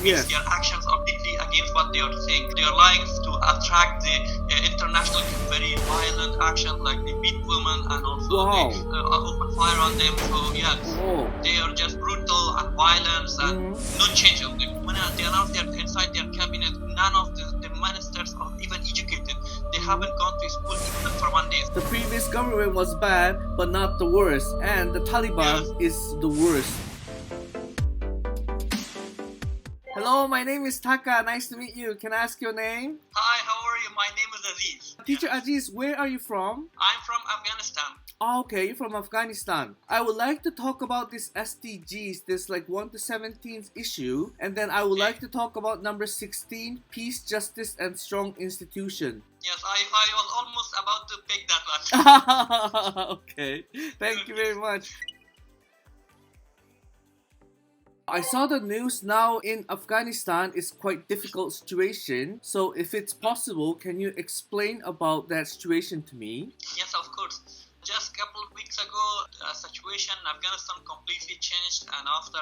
Yes. Their actions are deeply against what they are saying. They are lying to attract the international very violent action, like they beat women and also Wow. they open fire on them. So yeah, Oh. they are just brutal and violence and no change of them. When they announced their inside their cabinet, none of the ministers are even educated. They haven't gone to school even for 1 day. The previous government was bad, but not the worst. And the Taliban is the worst. Hello, my name is Taka. Nice to meet you. Can I ask your name? Hi, how are you? My name is Aziz. Teacher Aziz, where are you from? I'm from Afghanistan. Oh, okay, you're from Afghanistan. I would like to talk about this SDGs, this like 1 to 17 issue, and then I would like to talk about number 16, peace, justice, and strong institution. Yes, I was almost about to pick that one. Okay, thank you very much. I saw the news now in Afghanistan is quite difficult situation. So if it's possible, can you explain about that situation to me? Yes, of course. Just a couple of weeks ago, the situation in Afghanistan completely changed, and after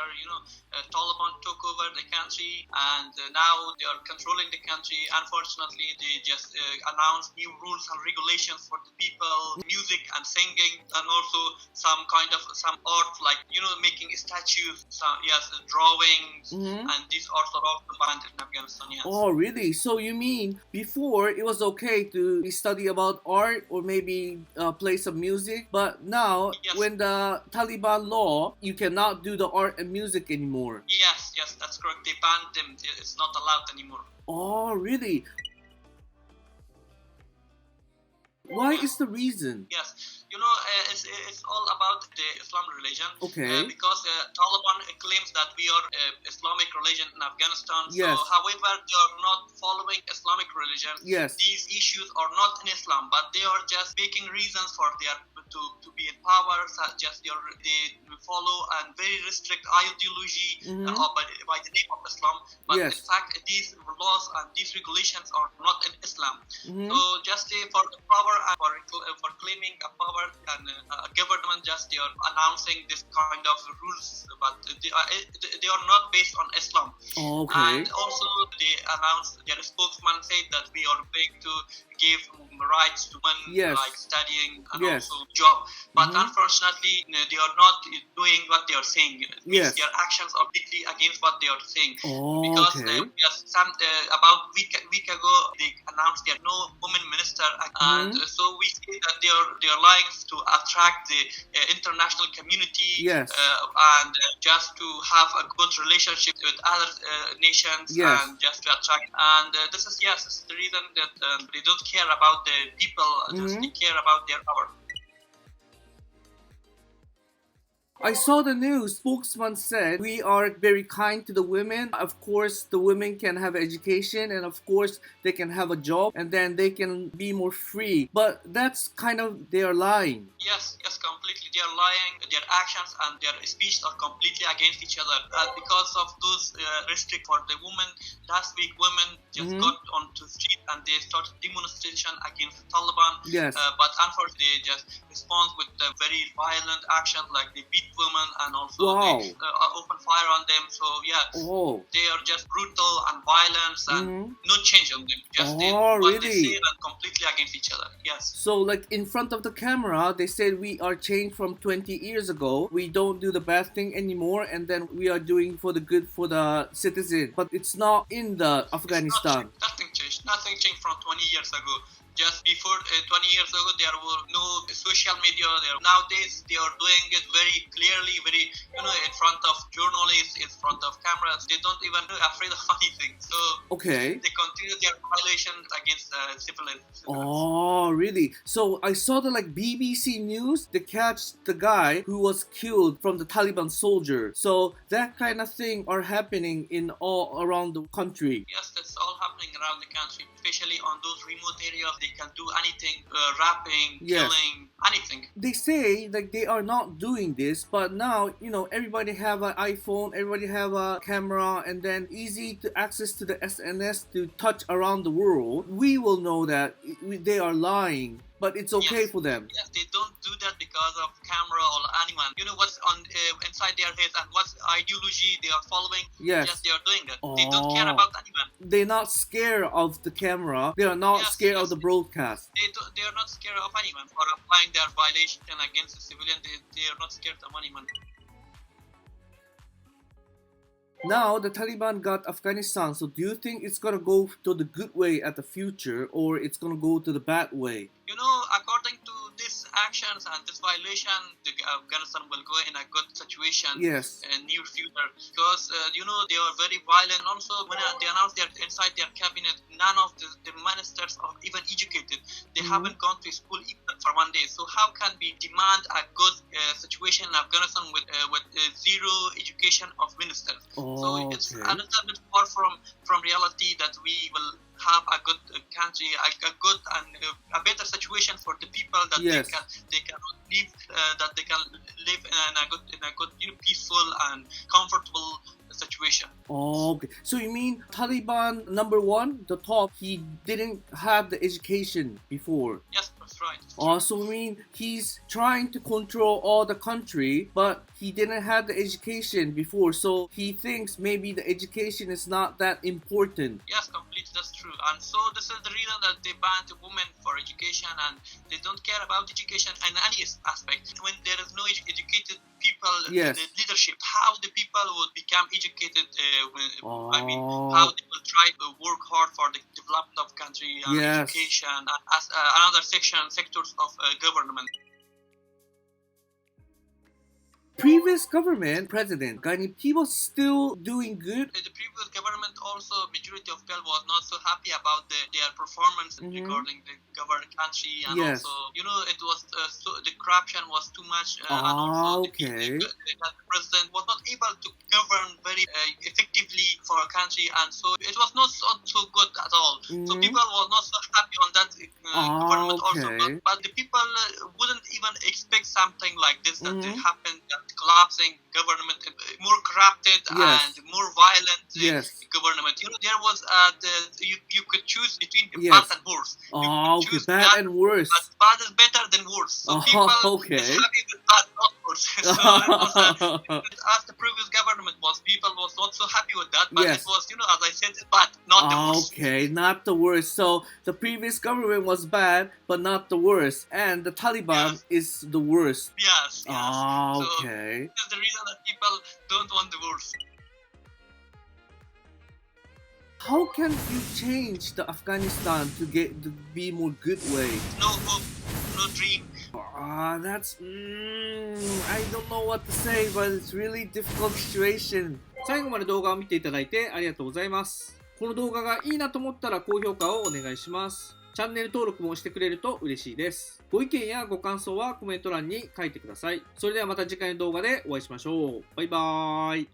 Taliban took over the country, and now they are controlling the country. Unfortunately, they just announced new rules and regulations for the people, music and singing, and also some art, like making statues, drawings, and these arts are also banned in Afghanistan. Yes. Oh, really? So you mean before it was okay to study about art or maybe play some music, but now when the Taliban law, you cannot do the art and music anymore. Yes, that's correct. They banned them. It's not allowed anymore. Oh, really? Why is the reason? Yes, it's all about the Islam religion. Okay. Because Taliban claims that we are Islamic religion in Afghanistan. Yes. So, however, they are not following Islamic religion. Yes. These issues are not in Islam, but they are just making reasons for their to be in power. They follow a very restrict ideology by the name of Islam. But in fact, these laws and these regulations are not in Islam. So just for the power and for claiming a power and a government, just they are announcing this kind of rules, but they are not based on Islam. Okay. And also they announced, their spokesman said that we are going to give rights to women, like studying and also job. But unfortunately, they are not doing what they are saying. Their actions are deeply against what they are saying. Because about a week ago, they announced there are no women minister, and so we see that they are lying to attract the international community and just to have a good relationship with other nations and just to attract. And this is the reason that they don't care about the people, just they care about their power. I saw the news. Spokesman said we are very kind to the women. Of course, the women can have education, and of course, they can have a job, and then they can be more free. But that's kind of, they are lying. Yes, completely. They are lying. Their actions and their speech are completely against each other. Because of those restrictions for the women, last week women just got onto the street and they started demonstration against the Taliban. Yes. But unfortunately, they just respond with the very violent action, like they beat women and also they open fire on them. So they are just brutal and violence and no change on them. Just what they say are completely against each other. Yes. So like in front of the camera, they said we are changed from 20 years ago. We don't do the bad thing anymore, and then we are doing for the good for the citizen. But it's not in the Afghanistan. Nothing changed. Nothing changed from 20 years ago. Just before 20 years ago, there were no social media. Nowadays, they are doing it very clearly, very in front of journalists, in front of cameras. They don't even afraid of anything. So they continue their violations against civilians. Oh, really? So I saw the BBC News. They catch the guy who was killed from the Taliban soldier. So that kind of thing are happening in all around the country. Yes, that's all happening around the country, especially on those remote areas. They they can do anything, rapping, Yes. killing, anything. They say like they are not doing this, but now everybody have an iPhone, everybody have a camera, and then easy to access to the SNS to touch around the world. We will know that they are lying, but it's okay for them. Yes, they don't do that because of camera or anyone. You know what's on inside their heads and what ideology they are following. Yes. Yes, they are doing that. They don't care about anyone. They're not scared of the camera. They are not scared of the broadcast. They are not scared of anyone for applying their violation against the civilian. They are not scared of anyone. Now the Taliban got Afghanistan, so do you think it's gonna go to the good way at the future, or it's gonna go to the bad way? You know, according to these actions and this violation, Afghanistan will go in a good situation in near future because they are very violent. Also, when they announced that inside their cabinet, none of the ministers are even educated. They haven't gone to school even for 1 day. So how can we demand a good situation in Afghanistan with zero education of ministers? So it's a little bit far from reality that we will have a good country, a good and a better situation for the people that they can live, that they can live in a good, peaceful and comfortable situation. Okay. So you mean Taliban number one, the top, he didn't have the education before? Yes, that's right. So I mean he's trying to control all the country, but he didn't have the education before, so he thinks maybe the education is not that important. Yes, completely, that's true. And so this is the reason that they banned women for education, and they don't care about education in any aspect. When there is no educated people in the leadership, how the people would become educated? I mean, how they will try to work hard for the development of country and education as another sectors of government. Previous government president Ghani, he was still doing good. The previous government also, majority of people was not so happy about their performance regarding the government country, and also it was the corruption was too much, and also the president was not able to govern very effectively for a country, and so it was not so good at all. So people were not so happy on that government also, but the people wouldn't even expect something like this that happened. Collapsing government, more corrupted and more violent government. There was you could choose between bad and worse. Bad and worse. But bad is better than worse. So people is happy with bad, not worse. So as the previous government was, people was not so happy with that. But it was, as I said, bad, not the worst. Okay, not the worst. So the previous government was bad, but not the worst, and the Taliban is the worst. Yes. Okay. So this is the reason that people don't want the worst. How can you change the Afghanistan to be more good way? No hope, no dream. That's I don't know what to say, but it's really difficult situation. 最後まで動画を見ていただいてありがとうございます。この動画がいいなと思ったら高評価をお願いします。チャンネル登録もしてくれると嬉しいです。ご意見やご感想はコメント欄に書いてください。それではまた次回の動画でお会いしましょう。バイバーイ。